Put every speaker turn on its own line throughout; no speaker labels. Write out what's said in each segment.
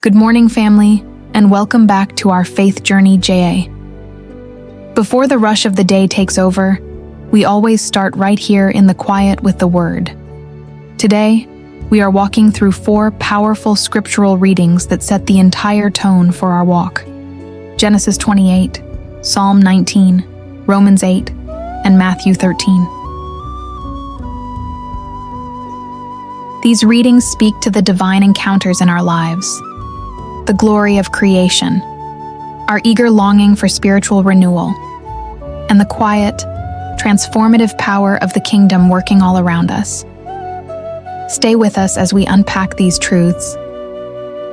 Good morning, family, and welcome back to our Faith Journey JA. Before the rush of the day takes over, we always start right here in the quiet with the Word. Today, we are walking through 4 powerful scriptural readings that set the entire tone for our walk. Genesis 28, Psalm 19, Romans 8, and Matthew 13. These readings speak to the divine encounters in our lives, the glory of creation, our eager longing for spiritual renewal, and the quiet, transformative power of the kingdom working all around us. Stay with us as we unpack these truths,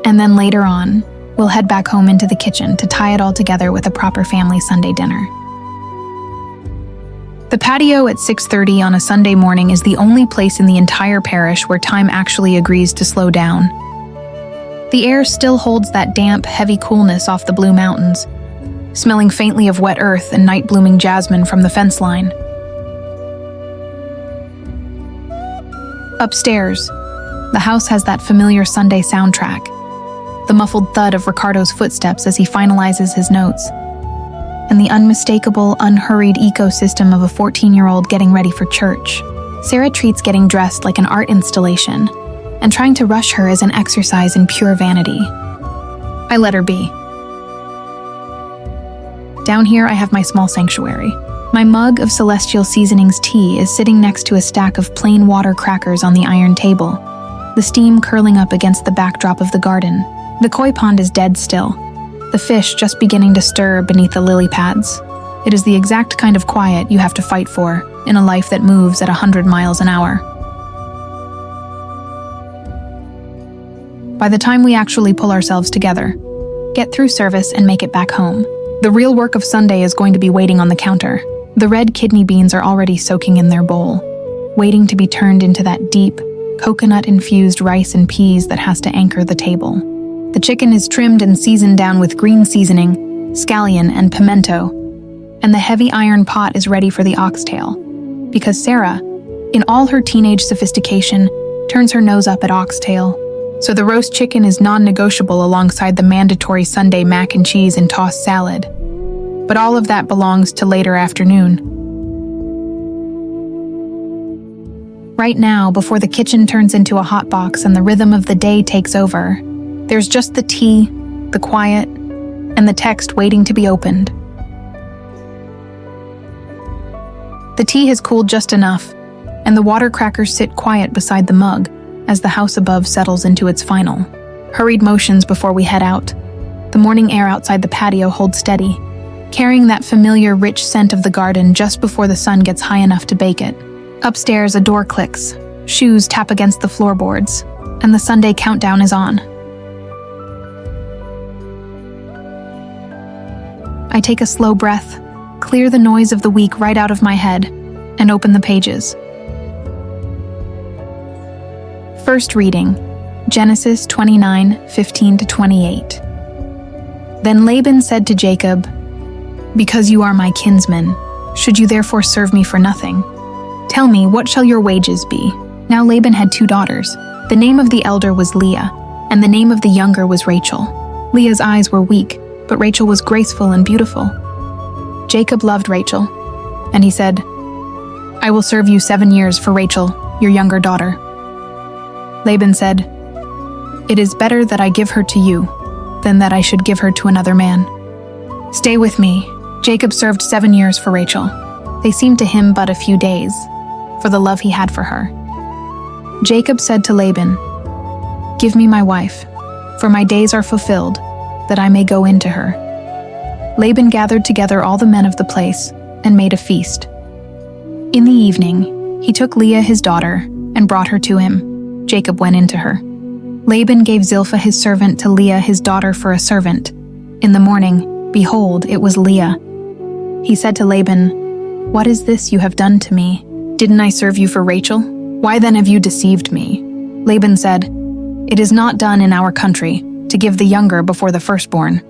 and then later on, we'll head back home into the kitchen to tie it all together with a proper family Sunday dinner. The patio at 6:30 on a Sunday morning is the only place in the entire parish where time actually agrees to slow down. The air still holds that damp, heavy coolness off the blue mountains, smelling faintly of wet earth and night-blooming jasmine from the fence line. Upstairs, the house has that familiar Sunday soundtrack, the muffled thud of Ricardo's footsteps as he finalizes his notes, and the unmistakable, unhurried ecosystem of a 14-year-old getting ready for church. Sarah treats getting dressed like an art installation, and trying to rush her is an exercise in pure vanity. I let her be. Down here, I have my small sanctuary. My mug of Celestial Seasonings tea is sitting next to a stack of plain water crackers on the iron table, the steam curling up against the backdrop of the garden. The koi pond is dead still, the fish just beginning to stir beneath the lily pads. It is the exact kind of quiet you have to fight for in a life that moves at 100 miles an hour. By the time we actually pull ourselves together, get through service and make it back home, the real work of Sunday is going to be waiting on the counter. The red kidney beans are already soaking in their bowl, waiting to be turned into that deep, coconut-infused rice and peas that has to anchor the table. The chicken is trimmed and seasoned down with green seasoning, scallion, and pimento, and the heavy iron pot is ready for the oxtail, because Sarah, in all her teenage sophistication, turns her nose up at oxtail. So the roast chicken is non-negotiable alongside the mandatory Sunday mac and cheese and tossed salad. But all of that belongs to later afternoon. Right now, before the kitchen turns into a hot box and the rhythm of the day takes over, there's just the tea, the quiet, and the text waiting to be opened. The tea has cooled just enough, and the water crackers sit quiet beside the mug as the house above settles into its final. Hurried motions before we head out. The morning air outside the patio holds steady, carrying that familiar rich scent of the garden just before the sun gets high enough to bake it. Upstairs, a door clicks, shoes tap against the floorboards, and the Sunday countdown is on. I take a slow breath, clear the noise of the week right out of my head, and open the pages. First reading, Genesis 29:15-28. Then Laban said to Jacob, "Because you are my kinsman, should you therefore serve me for nothing? Tell me, what shall your wages be?" Now Laban had 2 daughters. The name of the elder was Leah, and the name of the younger was Rachel. Leah's eyes were weak, but Rachel was graceful and beautiful. Jacob loved Rachel, and he said, "I will serve you 7 years for Rachel, your younger daughter." Laban said, "It is better that I give her to you than that I should give her to another man. Stay with me." Jacob served 7 years for Rachel. They seemed to him but a few days, for the love he had for her. Jacob said to Laban, "Give me my wife, for my days are fulfilled, that I may go in to her." Laban gathered together all the men of the place and made a feast. In the evening, he took Leah his daughter and brought her to him. Jacob went into her. Laban gave Zilpah his servant to Leah his daughter for a servant. In the morning, behold, it was Leah. He said to Laban, "What is this you have done to me? Didn't I serve you for Rachel? Why then have you deceived me?" Laban said, "It is not done in our country to give the younger before the firstborn.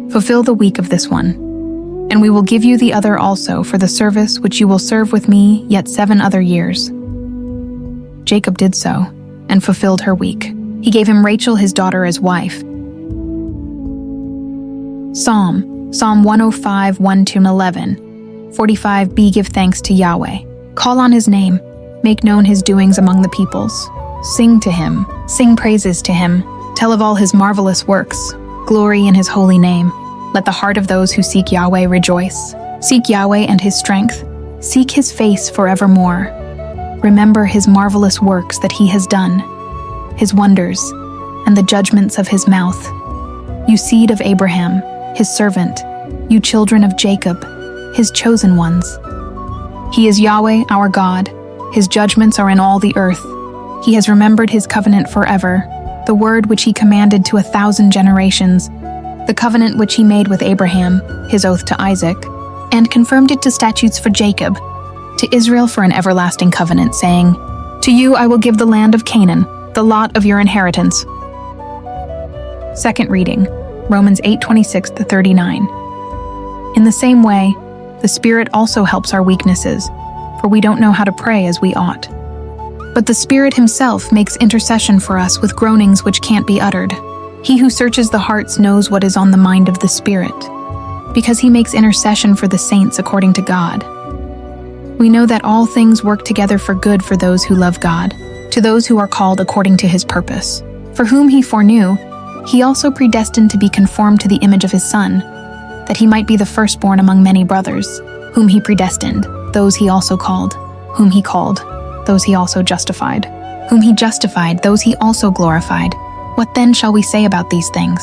Fulfill the week of this one, and we will give you the other also for the service which you will serve with me yet 7 other years." Jacob did so, and fulfilled her week. He gave him Rachel his daughter as wife, Psalm 105, 1-11. 45b. Give thanks to Yahweh. Call on his name. Make known his doings among the peoples. Sing to him. Sing praises to him. Tell of all his marvelous works. Glory in his holy name. Let the heart of those who seek Yahweh rejoice. Seek Yahweh and his strength. Seek his face forevermore. Remember his marvelous works that he has done, his wonders, and the judgments of his mouth. You seed of Abraham, his servant, you children of Jacob, his chosen ones. He is Yahweh our God. His judgments are in all the earth. He has remembered his covenant forever, the word which he commanded to 1,000 generations, the covenant which he made with Abraham, his oath to Isaac, and confirmed it to statutes for Jacob, to Israel for an everlasting covenant, saying, To you I will give the land of Canaan, the lot of your inheritance. Second reading, Romans 8:26-39. In the same way, the Spirit also helps our weaknesses, for we don't know how to pray as we ought. But the Spirit himself makes intercession for us with groanings which can't be uttered. He who searches the hearts knows what is on the mind of the Spirit, because he makes intercession for the saints according to God. We know that all things work together for good for those who love God, to those who are called according to his purpose. For whom he foreknew, he also predestined to be conformed to the image of his Son, that he might be the firstborn among many brothers. Whom he predestined, those he also called. Whom he called, those he also justified. Whom he justified, those he also glorified. What then shall we say about these things?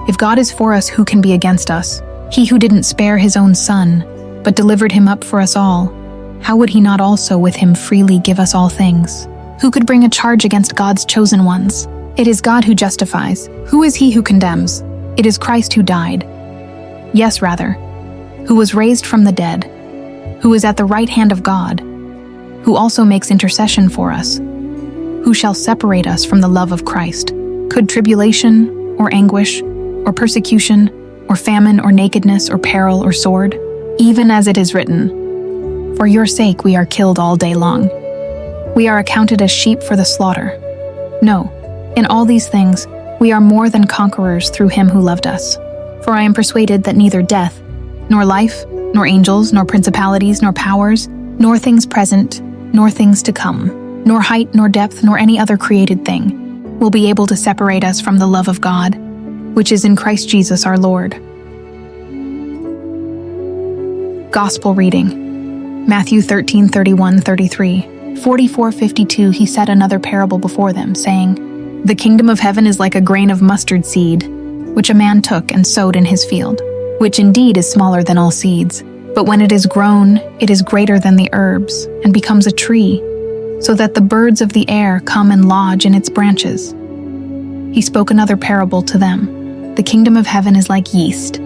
If God is for us, who can be against us? He who didn't spare his own Son, but delivered him up for us all, how would he not also with him freely give us all things? Who could bring a charge against God's chosen ones? It is God who justifies. Who is he who condemns? It is Christ who died. Yes, rather, who was raised from the dead, who is at the right hand of God, who also makes intercession for us. Who shall separate us from the love of Christ? Could tribulation, or anguish, or persecution, or famine, or nakedness, or peril, or sword? Even as it is written, For your sake we are killed all day long. We are accounted as sheep for the slaughter. No, in all these things we are more than conquerors through him who loved us. For I am persuaded that neither death, nor life, nor angels, nor principalities, nor powers, nor things present, nor things to come, nor height, nor depth, nor any other created thing, will be able to separate us from the love of God, which is in Christ Jesus our Lord. Gospel reading. Matthew 13:31-33. 44:52. He said another parable before them, saying, The kingdom of heaven is like a grain of mustard seed, which a man took and sowed in his field, which indeed is smaller than all seeds. But when it is grown, it is greater than the herbs, and becomes a tree, so that the birds of the air come and lodge in its branches. He spoke another parable to them. The kingdom of heaven is like yeast,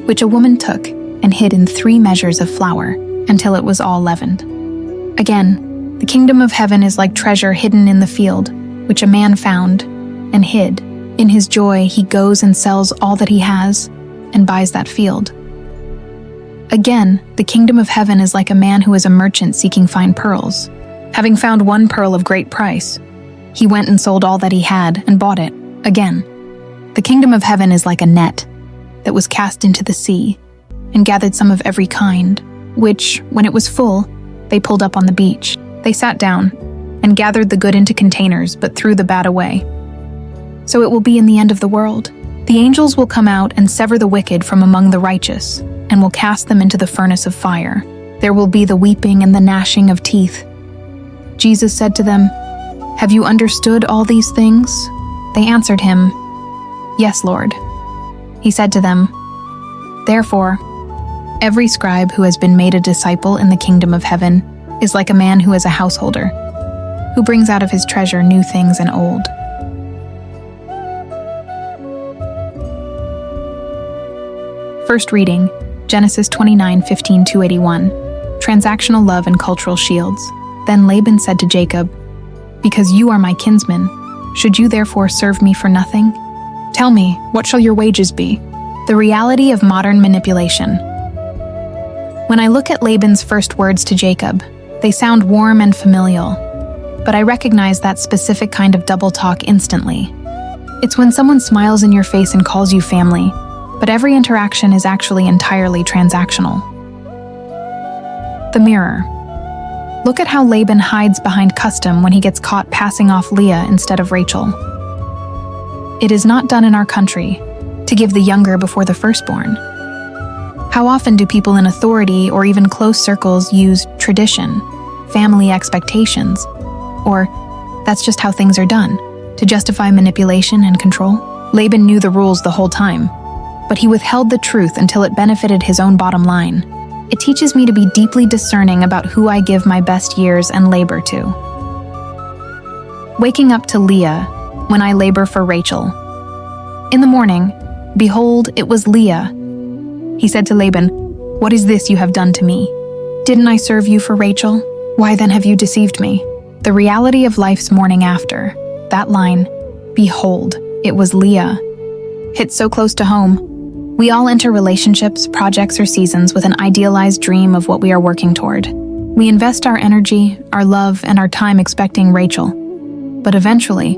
which a woman took and hid in 3 measures of flour, until it was all leavened. Again, the kingdom of heaven is like treasure hidden in the field, which a man found and hid. In his joy, he goes and sells all that he has and buys that field. Again, the kingdom of heaven is like a man who is a merchant seeking fine pearls. Having found one pearl of great price, he went and sold all that he had and bought it. Again, the kingdom of heaven is like a net that was cast into the sea and gathered some of every kind, which, when it was full, they pulled up on the beach. They sat down and gathered the good into containers, but threw the bad away. So it will be in the end of the world. The angels will come out and sever the wicked from among the righteous, and will cast them into the furnace of fire. There will be the weeping and the gnashing of teeth. Jesus said to them, Have you understood all these things? They answered him, Yes, Lord. He said to them, Therefore, every scribe who has been made a disciple in the kingdom of heaven is like a man who is a householder, who brings out of his treasure new things and old. First reading, Genesis 29:15-81. Transactional love and cultural shields. Then Laban said to Jacob, Because you are my kinsman, should you therefore serve me for nothing? Tell me, what shall your wages be? The reality of modern manipulation. When I look at Laban's first words to Jacob, they sound warm and familial, but I recognize that specific kind of double talk instantly. It's when someone smiles in your face and calls you family, but every interaction is actually entirely transactional. The mirror. Look at how Laban hides behind custom when he gets caught passing off Leah instead of Rachel. It is not done in our country to give the younger before the firstborn. How often do people in authority or even close circles use tradition, family expectations, or that's just how things are done, to justify manipulation and control? Laban knew the rules the whole time, but he withheld the truth until it benefited his own bottom line. It teaches me to be deeply discerning about who I give my best years and labor to. Waking up to Leah when I labor for Rachel. In the morning, behold, it was Leah. He said to Laban, "What is this you have done to me? Didn't I serve you for Rachel? Why then have you deceived me?" The reality of life's morning after, that line, "Behold, it was Leah," hits so close to home. We all enter relationships, projects, or seasons with an idealized dream of what we are working toward. We invest our energy, our love, and our time expecting Rachel. But eventually,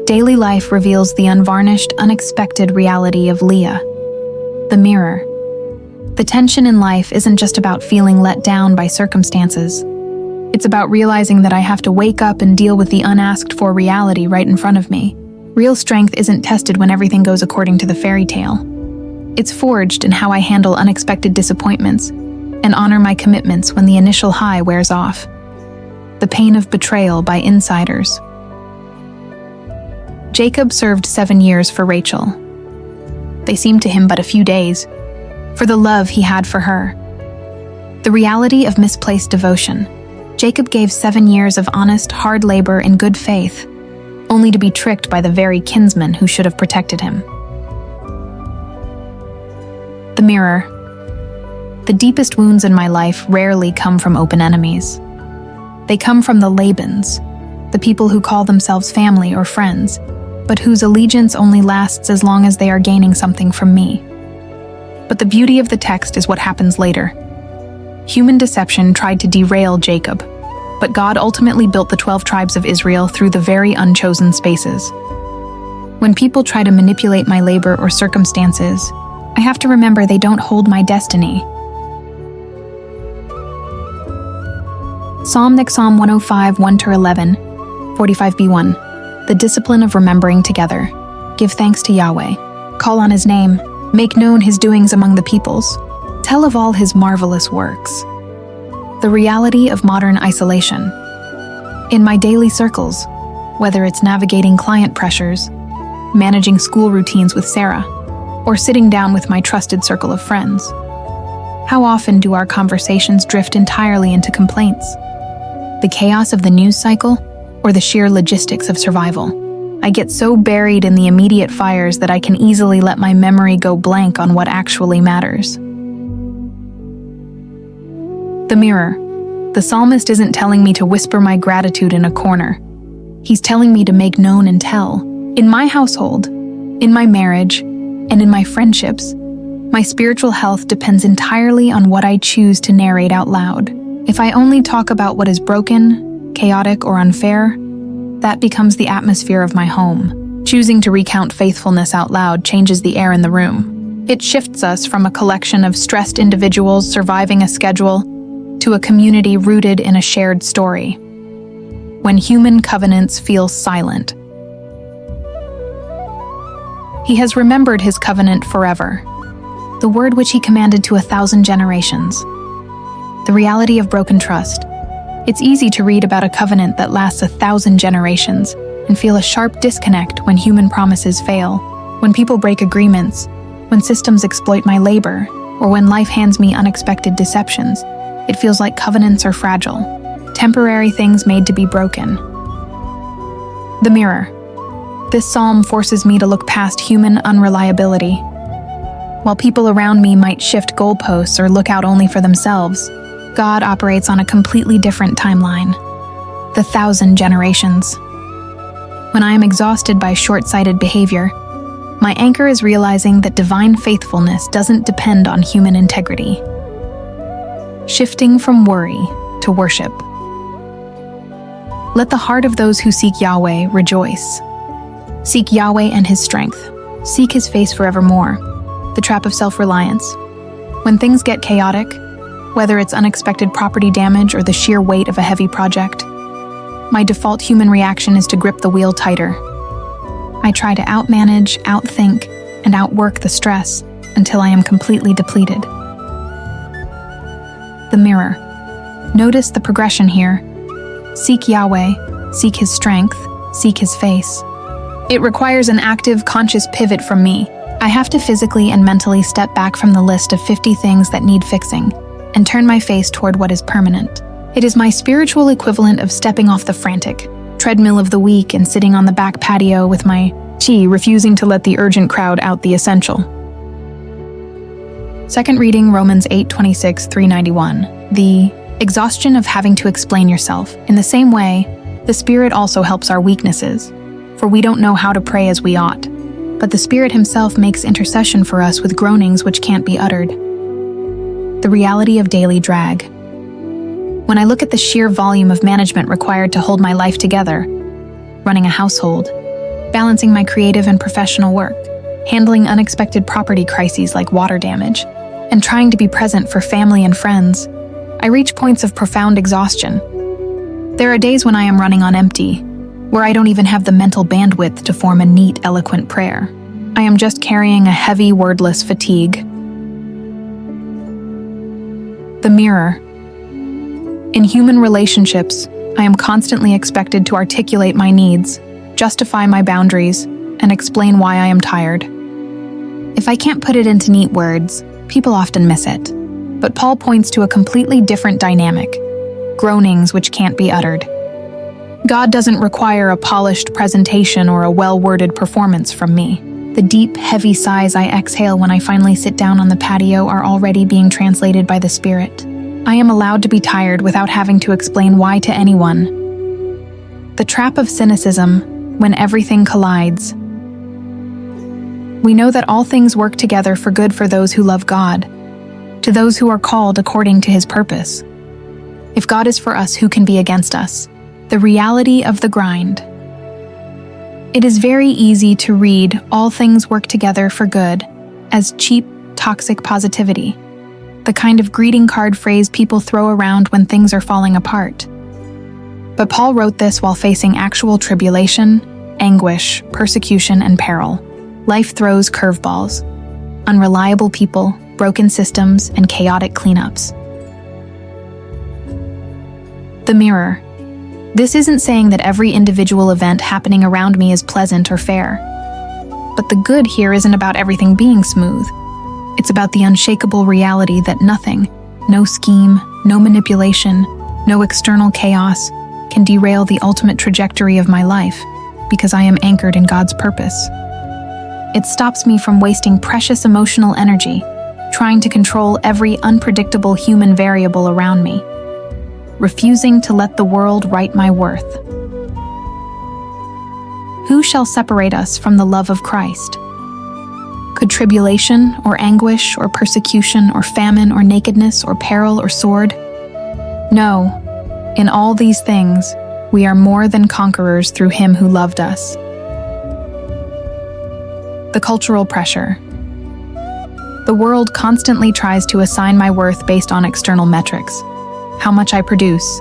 daily life reveals the unvarnished, unexpected reality of Leah. The mirror. The tension in life isn't just about feeling let down by circumstances. It's about realizing that I have to wake up and deal with the unasked-for reality right in front of me. Real strength isn't tested when everything goes according to the fairy tale. It's forged in how I handle unexpected disappointments and honor my commitments when the initial high wears off. The pain of betrayal by insiders. Jacob served 7 years for Rachel. They seemed to him but a few days, for the love he had for her. The reality of misplaced devotion. Jacob gave 7 years of honest, hard labor in good faith, only to be tricked by the very kinsman who should have protected him. The mirror. The deepest wounds in my life rarely come from open enemies. They come from the Labans, the people who call themselves family or friends, but whose allegiance only lasts as long as they are gaining something from me. But the beauty of the text is what happens later. Human deception tried to derail Jacob, but God ultimately built the 12 tribes of Israel through the very unchosen spaces. When people try to manipulate my labor or circumstances, I have to remember they don't hold my destiny. Psalm 105, 1-11, 45b1. The discipline of remembering together. Give thanks to Yahweh. Call on his name. Make known his doings among the peoples. Tell of all his marvelous works. The reality of modern isolation. In my daily circles, whether it's navigating client pressures, managing school routines with Sarah, or sitting down with my trusted circle of friends, how often do our conversations drift entirely into complaints? The chaos of the news cycle, or the sheer logistics of survival? I get so buried in the immediate fires that I can easily let my memory go blank on what actually matters. The mirror. The psalmist isn't telling me to whisper my gratitude in a corner. He's telling me to make known and tell. In my household, in my marriage, and in my friendships, my spiritual health depends entirely on what I choose to narrate out loud. If I only talk about what is broken, chaotic, or unfair, that becomes the atmosphere of my home. Choosing to recount faithfulness out loud changes the air in the room. It shifts us from a collection of stressed individuals surviving a schedule to a community rooted in a shared story. When human covenants feel silent. He has remembered his covenant forever, the word which he commanded to 1,000 generations. The reality of broken trust. It's easy to read about a covenant that lasts 1,000 generations and feel a sharp disconnect when human promises fail, when people break agreements, when systems exploit my labor, or when life hands me unexpected deceptions. It feels like covenants are fragile, temporary things made to be broken. The mirror. This psalm forces me to look past human unreliability. While people around me might shift goalposts or look out only for themselves, God operates on a completely different timeline. The 1,000 generations. When I am exhausted by short-sighted behavior, my anchor is realizing that divine faithfulness doesn't depend on human integrity. Shifting from worry to worship. Let the heart of those who seek Yahweh rejoice. Seek Yahweh and his strength. Seek his face forevermore. The trap of self-reliance. When things get chaotic, whether it's unexpected property damage or the sheer weight of a heavy project, my default human reaction is to grip the wheel tighter. I try to outmanage, outthink, and outwork the stress until I am completely depleted. The mirror. Notice the progression here. Seek Yahweh, seek His strength, seek His face. It requires an active, conscious pivot from me. I have to physically and mentally step back from the list of 50 things that need fixing and turn my face toward what is permanent. It is my spiritual equivalent of stepping off the frantic treadmill of the week and sitting on the back patio with my tea, refusing to let the urgent crowd out the essential. Second reading, Romans 8:26, 391. The exhaustion of having to explain yourself. In the same way, the Spirit also helps our weaknesses, for we don't know how to pray as we ought. But the Spirit Himself makes intercession for us with groanings which can't be uttered. The reality of daily drag. When I look at the sheer volume of management required to hold my life together, running a household, balancing my creative and professional work, handling unexpected property crises like water damage, and trying to be present for family and friends, I reach points of profound exhaustion. There are days when I am running on empty, where I don't even have the mental bandwidth to form a neat, eloquent prayer. I am just carrying a heavy, wordless fatigue. The mirror. In human relationships, I am constantly expected to articulate my needs, justify my boundaries, and explain why I am tired. If I can't put it into neat words, people often miss it. But Paul points to a completely different dynamic: groanings which can't be uttered. God doesn't require a polished presentation or a well-worded performance from me. The deep, heavy sighs I exhale when I finally sit down on the patio are already being translated by the Spirit. I am allowed to be tired without having to explain why to anyone. The trap of cynicism, when everything collides. We know that all things work together for good for those who love God, to those who are called according to His purpose. If God is for us, who can be against us? The reality of the grind. It is very easy to read "all things work together for good" as cheap, toxic positivity, the kind of greeting card phrase people throw around when things are falling apart. But Paul wrote this while facing actual tribulation, anguish, persecution, and peril. Life throws curveballs, unreliable people, broken systems, and chaotic cleanups. The mirror. This isn't saying that every individual event happening around me is pleasant or fair. But the good here isn't about everything being smooth. It's about the unshakable reality that nothing, no scheme, no manipulation, no external chaos, can derail the ultimate trajectory of my life, because I am anchored in God's purpose. It stops me from wasting precious emotional energy trying to control every unpredictable human variable around me, refusing to let the world write my worth. Who shall separate us from the love of Christ? Could tribulation or anguish or persecution or famine or nakedness or peril or sword? No, in all these things, we are more than conquerors through Him who loved us. The cultural pressure. The world constantly tries to assign my worth based on external metrics: how much I produce,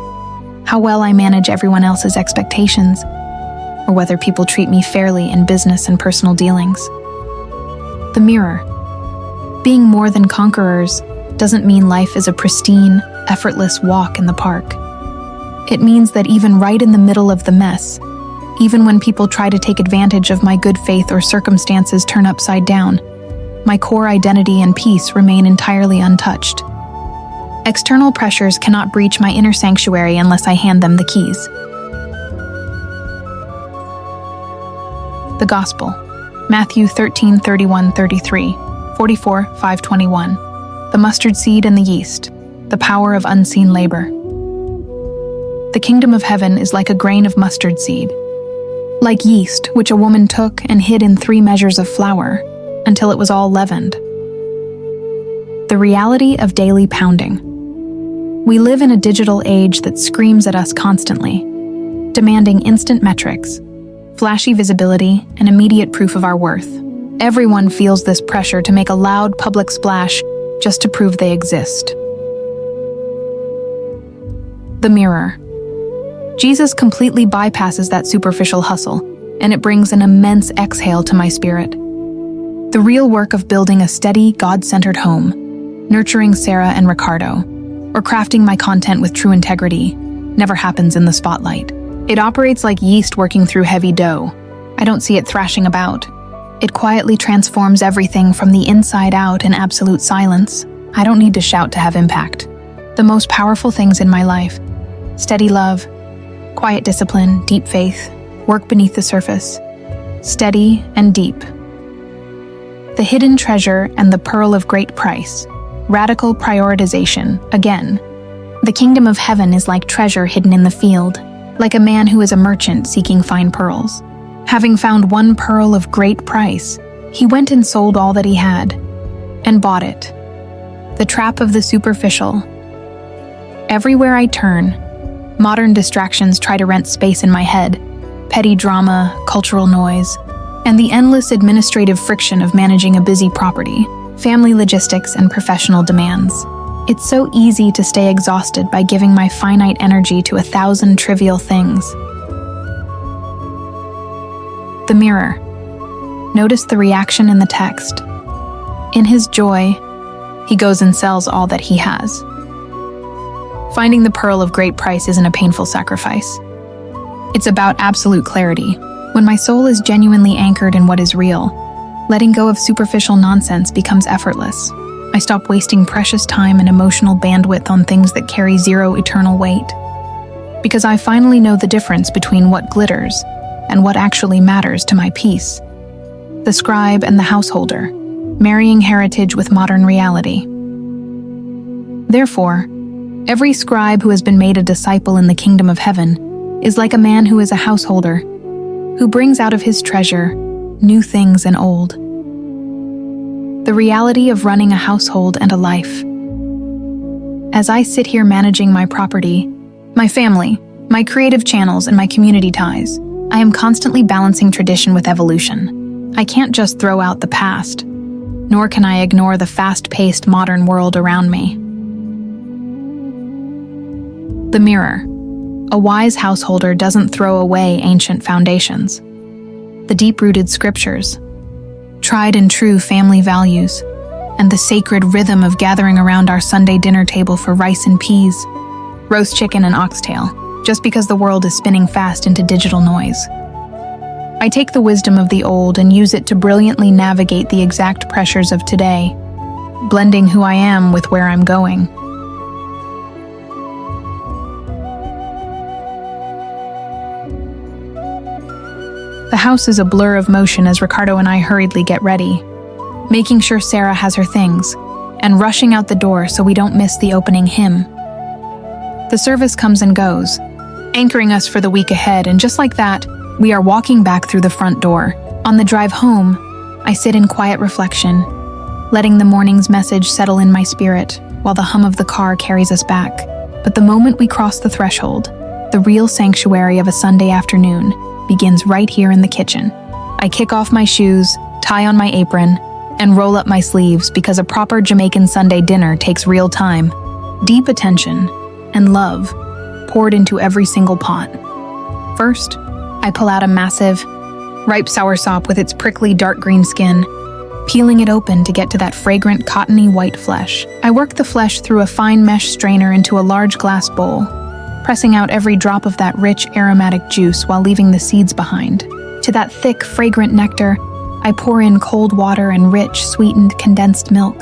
how well I manage everyone else's expectations, or whether people treat me fairly in business and personal dealings. The mirror. Being more than conquerors doesn't mean life is a pristine, effortless walk in the park. It means that even right in the middle of the mess, even when people try to take advantage of my good faith or circumstances turn upside down, my core identity and peace remain entirely untouched. External pressures cannot breach my inner sanctuary unless I hand them the keys. The Gospel. Matthew 13:31-33, 44:5-21. The mustard seed and the yeast, the power of unseen labor. The kingdom of heaven is like a grain of mustard seed, like yeast which a woman took and hid in 3 measures of flour until it was all leavened. The reality of daily pounding. We live in a digital age that screams at us constantly, demanding instant metrics, flashy visibility, and immediate proof of our worth. Everyone feels this pressure to make a loud public splash just to prove they exist. The mirror. Jesus completely bypasses that superficial hustle, and it brings an immense exhale to my spirit. The real work of building a steady, God-centered home, nurturing Sarah and Ricardo, or crafting my content with true integrity, never happens in the spotlight. It operates like yeast working through heavy dough. I don't see it thrashing about. It quietly transforms everything from the inside out in absolute silence. I don't need to shout to have impact. The most powerful things in my life: steady love, quiet discipline, deep faith, work beneath the surface. Steady and deep. The hidden treasure and the pearl of great price. Radical prioritization, again. The kingdom of heaven is like treasure hidden in the field, like a man who is a merchant seeking fine pearls. Having found one pearl of great price, he went and sold all that he had, and bought it. The trap of the superficial. Everywhere I turn, modern distractions try to rent space in my head: petty drama, cultural noise, and the endless administrative friction of managing a busy property, family logistics, and professional demands. It's so easy to stay exhausted by giving my finite energy to 1,000 trivial things. The mirror. Notice the reaction in the text. In his joy, he goes and sells all that he has. Finding the pearl of great price isn't a painful sacrifice. It's about absolute clarity. When my soul is genuinely anchored in what is real, letting go of superficial nonsense becomes effortless. I stop wasting precious time and emotional bandwidth on things that carry zero eternal weight. Because I finally know the difference between what glitters and what actually matters to my peace. The scribe and the householder, marrying heritage with modern reality. Therefore, every scribe who has been made a disciple in the kingdom of heaven is like a man who is a householder, who brings out of his treasure new things and old. The reality of running a household and a life. As I sit here managing my property, my family, my creative channels, and my community ties, I am constantly balancing tradition with evolution. I can't just throw out the past, nor can I ignore the fast-paced modern world around me. The mirror. A wise householder doesn't throw away ancient foundations. The deep-rooted scriptures, tried and true family values, and the sacred rhythm of gathering around our Sunday dinner table for rice and peas, roast chicken and oxtail, just because the world is spinning fast into digital noise. I take the wisdom of the old and use it to brilliantly navigate the exact pressures of today, blending who I am with where I'm going. The house is a blur of motion as Ricardo and I hurriedly get ready, making sure Sarah has her things, and rushing out the door so we don't miss the opening hymn. The service comes and goes, anchoring us for the week ahead, and just like that, we are walking back through the front door. On the drive home, I sit in quiet reflection, letting the morning's message settle in my spirit while the hum of the car carries us back. But the moment we cross the threshold, the real sanctuary of a Sunday afternoon begins right here in the kitchen. I kick off my shoes, tie on my apron, and roll up my sleeves because a proper Jamaican Sunday dinner takes real time, deep attention, and love poured into every single pot. First, I pull out a massive, ripe soursop with its prickly dark green skin, peeling it open to get to that fragrant cottony white flesh. I work the flesh through a fine mesh strainer into a large glass bowl, pressing out every drop of that rich, aromatic juice while leaving the seeds behind. To that thick, fragrant nectar, I pour in cold water and rich, sweetened, condensed milk,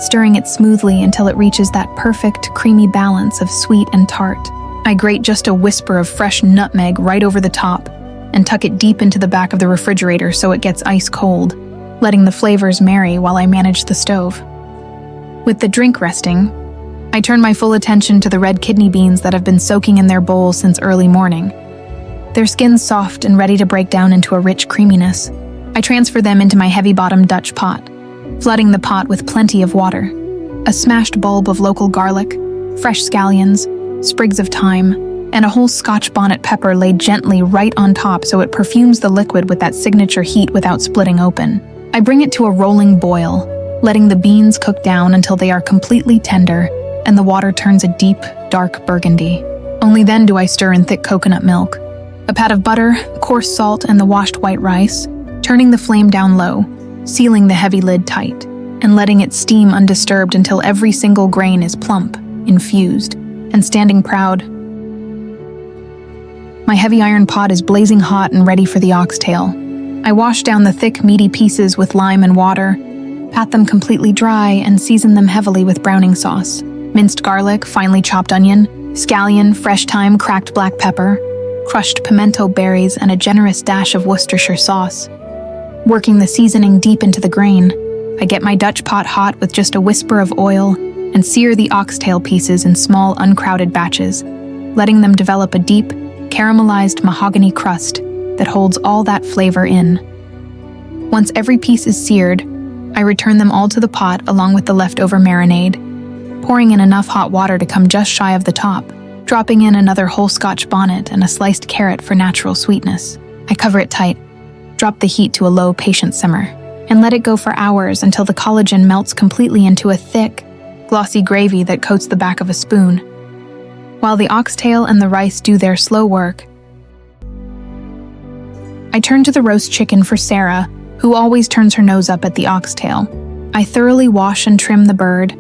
stirring it smoothly until it reaches that perfect, creamy balance of sweet and tart. I grate just a whisper of fresh nutmeg right over the top and tuck it deep into the back of the refrigerator so it gets ice cold, letting the flavors marry while I manage the stove. With the drink resting, I turn my full attention to the red kidney beans that have been soaking in their bowl since early morning. Their skins soft and ready to break down into a rich creaminess. I transfer them into my heavy-bottomed Dutch pot, flooding the pot with plenty of water. A smashed bulb of local garlic, fresh scallions, sprigs of thyme, and a whole Scotch bonnet pepper laid gently right on top so it perfumes the liquid with that signature heat without splitting open. I bring it to a rolling boil, letting the beans cook down until they are completely tender and the water turns a deep, dark burgundy. Only then do I stir in thick coconut milk, a pat of butter, coarse salt, and the washed white rice, turning the flame down low, sealing the heavy lid tight, and letting it steam undisturbed until every single grain is plump, infused, and standing proud. My heavy iron pot is blazing hot and ready for the oxtail. I wash down the thick, meaty pieces with lime and water, pat them completely dry, and season them heavily with browning sauce, minced garlic, finely chopped onion, scallion, fresh thyme, cracked black pepper, crushed pimento berries, and a generous dash of Worcestershire sauce. Working the seasoning deep into the grain, I get my Dutch pot hot with just a whisper of oil and sear the oxtail pieces in small, uncrowded batches, letting them develop a deep, caramelized mahogany crust that holds all that flavor in. Once every piece is seared, I return them all to the pot along with the leftover marinade, pouring in enough hot water to come just shy of the top, dropping in another whole Scotch bonnet and a sliced carrot for natural sweetness. I cover it tight, drop the heat to a low, patient simmer, and let it go for hours until the collagen melts completely into a thick, glossy gravy that coats the back of a spoon. While the oxtail and the rice do their slow work, I turn to the roast chicken for Sarah, who always turns her nose up at the oxtail. I thoroughly wash and trim the bird,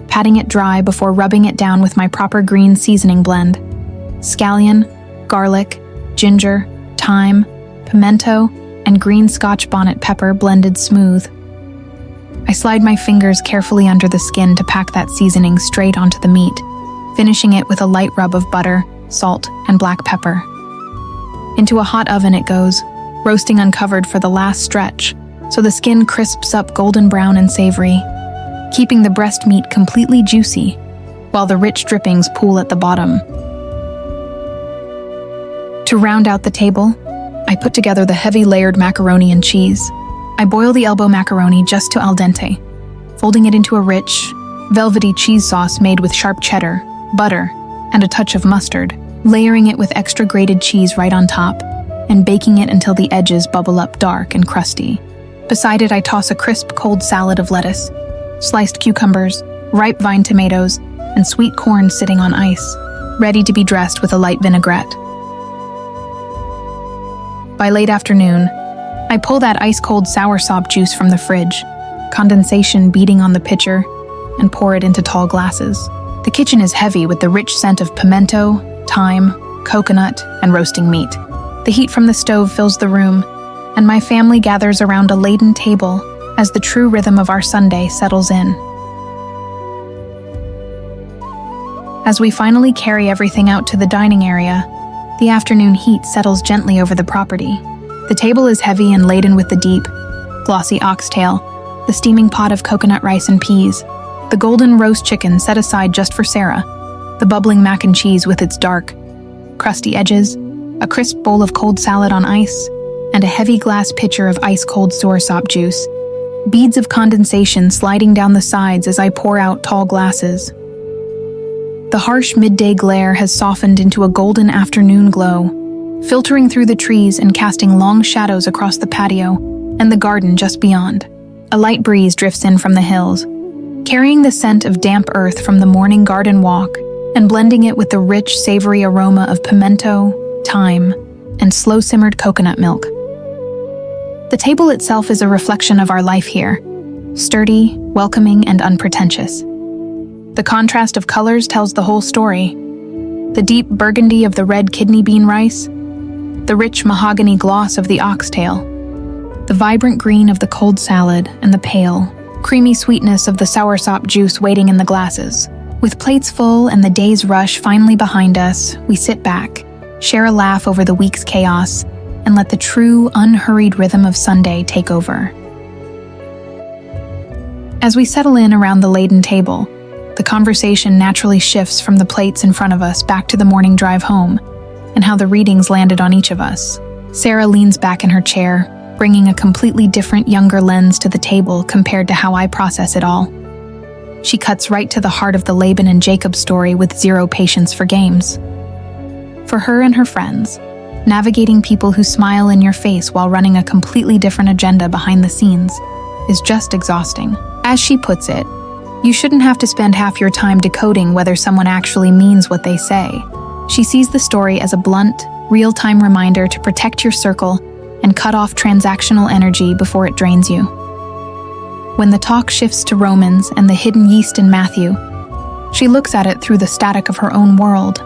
patting it dry before rubbing it down with my proper green seasoning blend. Scallion, garlic, ginger, thyme, pimento, and green Scotch bonnet pepper blended smooth. I slide my fingers carefully under the skin to pack that seasoning straight onto the meat, finishing it with a light rub of butter, salt, and black pepper. Into a hot oven it goes, roasting uncovered for the last stretch, so the skin crisps up golden brown and savory, keeping the breast meat completely juicy, while the rich drippings pool at the bottom. To round out the table, I put together the heavy layered macaroni and cheese. I boil the elbow macaroni just to al dente, folding it into a rich, velvety cheese sauce made with sharp cheddar, butter, and a touch of mustard, layering it with extra grated cheese right on top, and baking it until the edges bubble up dark and crusty. Beside it, I toss a crisp, cold salad of lettuce, sliced cucumbers, ripe vine tomatoes, and sweet corn sitting on ice, ready to be dressed with a light vinaigrette. By late afternoon, I pull that ice-cold soursop juice from the fridge, condensation beating on the pitcher, and pour it into tall glasses. The kitchen is heavy with the rich scent of pimento, thyme, coconut, and roasting meat. The heat from the stove fills the room, and my family gathers around a laden table as the true rhythm of our Sunday settles in. As we finally carry everything out to the dining area, the afternoon heat settles gently over the property. The table is heavy and laden with the deep, glossy oxtail, the steaming pot of coconut rice and peas, the golden roast chicken set aside just for Sarah, the bubbling mac and cheese with its dark, crusty edges, a crisp bowl of cold salad on ice, and a heavy glass pitcher of ice-cold soursop juice, beads of condensation sliding down the sides as I pour out tall glasses. The harsh midday glare has softened into a golden afternoon glow, filtering through the trees and casting long shadows across the patio and the garden just beyond. A light breeze drifts in from the hills, carrying the scent of damp earth from the morning garden walk and blending it with the rich, savory aroma of pimento, thyme, and slow-simmered coconut milk. The table itself is a reflection of our life here, sturdy, welcoming, and unpretentious. The contrast of colors tells the whole story. The deep burgundy of the red kidney bean rice, the rich mahogany gloss of the oxtail, the vibrant green of the cold salad, and the pale, creamy sweetness of the soursop juice waiting in the glasses. With plates full and the day's rush finally behind us, we sit back, share a laugh over the week's chaos, and let the true, unhurried rhythm of Sunday take over. As we settle in around the laden table, the conversation naturally shifts from the plates in front of us back to the morning drive home, and how the readings landed on each of us. Sarah leans back in her chair, bringing a completely different, younger lens to the table compared to how I process it all. She cuts right to the heart of the Laban and Jacob story with zero patience for games. For her and her friends, navigating people who smile in your face while running a completely different agenda behind the scenes is just exhausting. As she puts it, you shouldn't have to spend half your time decoding whether someone actually means what they say. She sees the story as a blunt, real-time reminder to protect your circle and cut off transactional energy before it drains you. When the talk shifts to Romans and the hidden yeast in Matthew, she looks at it through the static of her own world.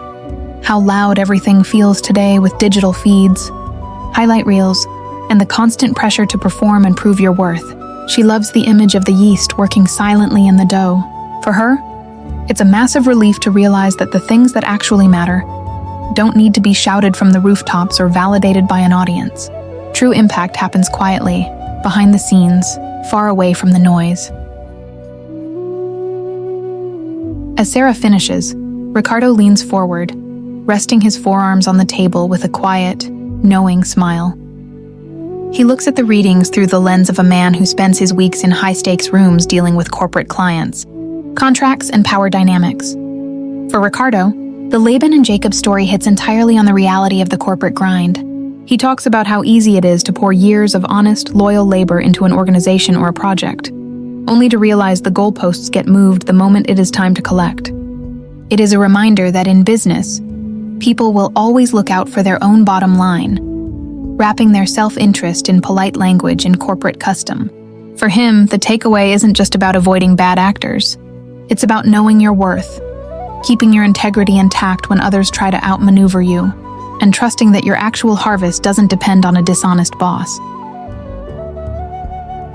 How loud everything feels today with digital feeds, highlight reels, and the constant pressure to perform and prove your worth. She loves the image of the yeast working silently in the dough. For her, it's a massive relief to realize that the things that actually matter don't need to be shouted from the rooftops or validated by an audience. True impact happens quietly, behind the scenes, far away from the noise. As Sarah finishes, Ricardo leans forward, resting his forearms on the table with a quiet, knowing smile. He looks at the readings through the lens of a man who spends his weeks in high-stakes rooms dealing with corporate clients, contracts, and power dynamics. For Ricardo, the Laban and Jacob story hits entirely on the reality of the corporate grind. He talks about how easy it is to pour years of honest, loyal labor into an organization or a project, only to realize the goalposts get moved the moment it is time to collect. It is a reminder that in business, people will always look out for their own bottom line, wrapping their self-interest in polite language and corporate custom. For him, the takeaway isn't just about avoiding bad actors. It's about knowing your worth, keeping your integrity intact when others try to outmaneuver you, and trusting that your actual harvest doesn't depend on a dishonest boss.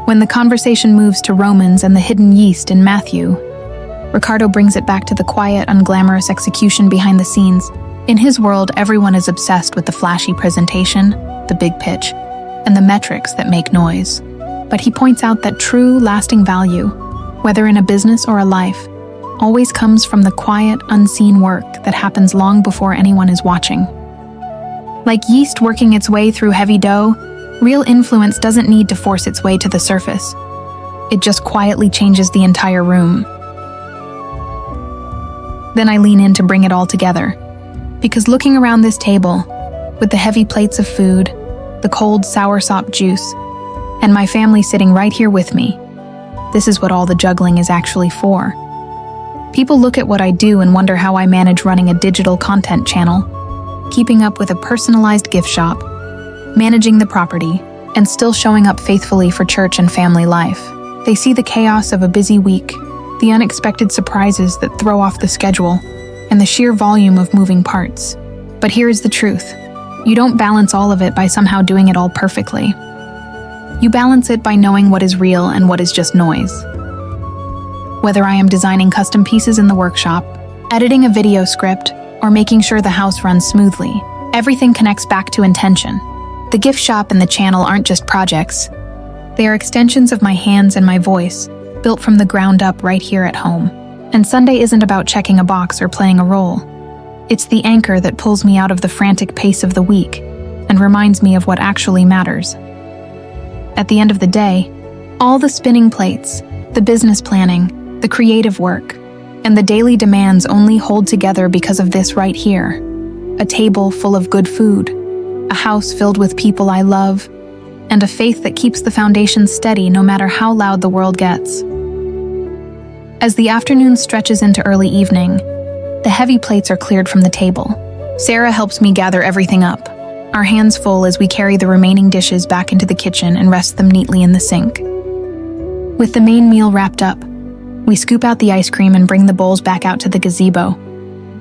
When the conversation moves to Romans and the hidden yeast in Matthew, Ricardo brings it back to the quiet, unglamorous execution behind the scenes. In his world, everyone is obsessed with the flashy presentation, the big pitch, and the metrics that make noise. But he points out that true, lasting value, whether in a business or a life, always comes from the quiet, unseen work that happens long before anyone is watching. Like yeast working its way through heavy dough, real influence doesn't need to force its way to the surface. It just quietly changes the entire room. Then I lean in to bring it all together. Because looking around this table, with the heavy plates of food, the cold soursop juice, and my family sitting right here with me, this is what all the juggling is actually for. People look at what I do and wonder how I manage running a digital content channel, keeping up with a personalized gift shop, managing the property, and still showing up faithfully for church and family life. They see the chaos of a busy week, the unexpected surprises that throw off the schedule, and the sheer volume of moving parts. But here is the truth. You don't balance all of it by somehow doing it all perfectly. You balance it by knowing what is real and what is just noise. Whether I am designing custom pieces in the workshop, editing a video script, or making sure the house runs smoothly, everything connects back to intention. The gift shop and the channel aren't just projects. They are extensions of my hands and my voice, built from the ground up right here at home. And Sunday isn't about checking a box or playing a role. It's the anchor that pulls me out of the frantic pace of the week and reminds me of what actually matters. At the end of the day, all the spinning plates, the business planning, the creative work, and the daily demands only hold together because of this right here. A table full of good food, a house filled with people I love, and a faith that keeps the foundation steady no matter how loud the world gets. As the afternoon stretches into early evening, the heavy plates are cleared from the table. Sarah helps me gather everything up, our hands full as we carry the remaining dishes back into the kitchen and rest them neatly in the sink. With the main meal wrapped up, we scoop out the ice cream and bring the bowls back out to the gazebo,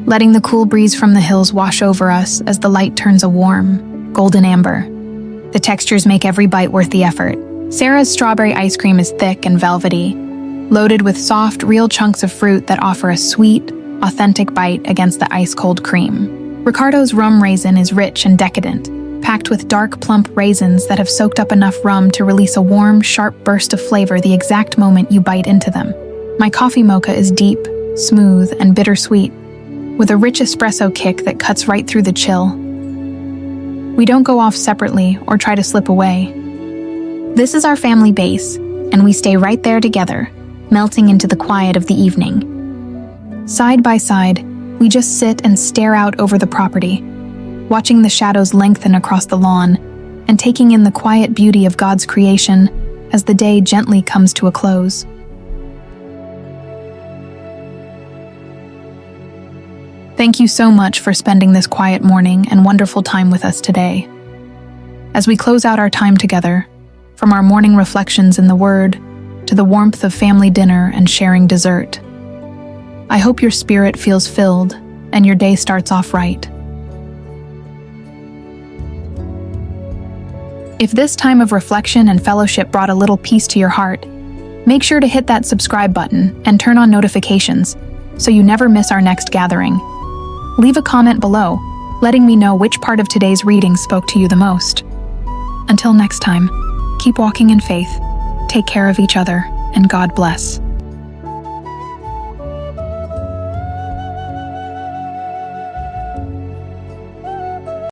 letting the cool breeze from the hills wash over us as the light turns a warm, golden amber. The textures make every bite worth the effort. Sarah's strawberry ice cream is thick and velvety, loaded with soft, real chunks of fruit that offer a sweet, authentic bite against the ice-cold cream. Ricardo's rum raisin is rich and decadent, packed with dark, plump raisins that have soaked up enough rum to release a warm, sharp burst of flavor the exact moment you bite into them. My coffee mocha is deep, smooth, and bittersweet, with a rich espresso kick that cuts right through the chill. We don't go off separately or try to slip away. This is our family base, and we stay right there together, melting into the quiet of the evening. Side by side, we just sit and stare out over the property, watching the shadows lengthen across the lawn and taking in the quiet beauty of God's creation as the day gently comes to a close. Thank you so much for spending this quiet morning and wonderful time with us today. As we close out our time together, from our morning reflections in the Word to the warmth of family dinner and sharing dessert, I hope your spirit feels filled and your day starts off right. If this time of reflection and fellowship brought a little peace to your heart, make sure to hit that subscribe button and turn on notifications so you never miss our next gathering. Leave a comment below, letting me know which part of today's reading spoke to you the most. Until next time, keep walking in faith, take care of each other, and God bless.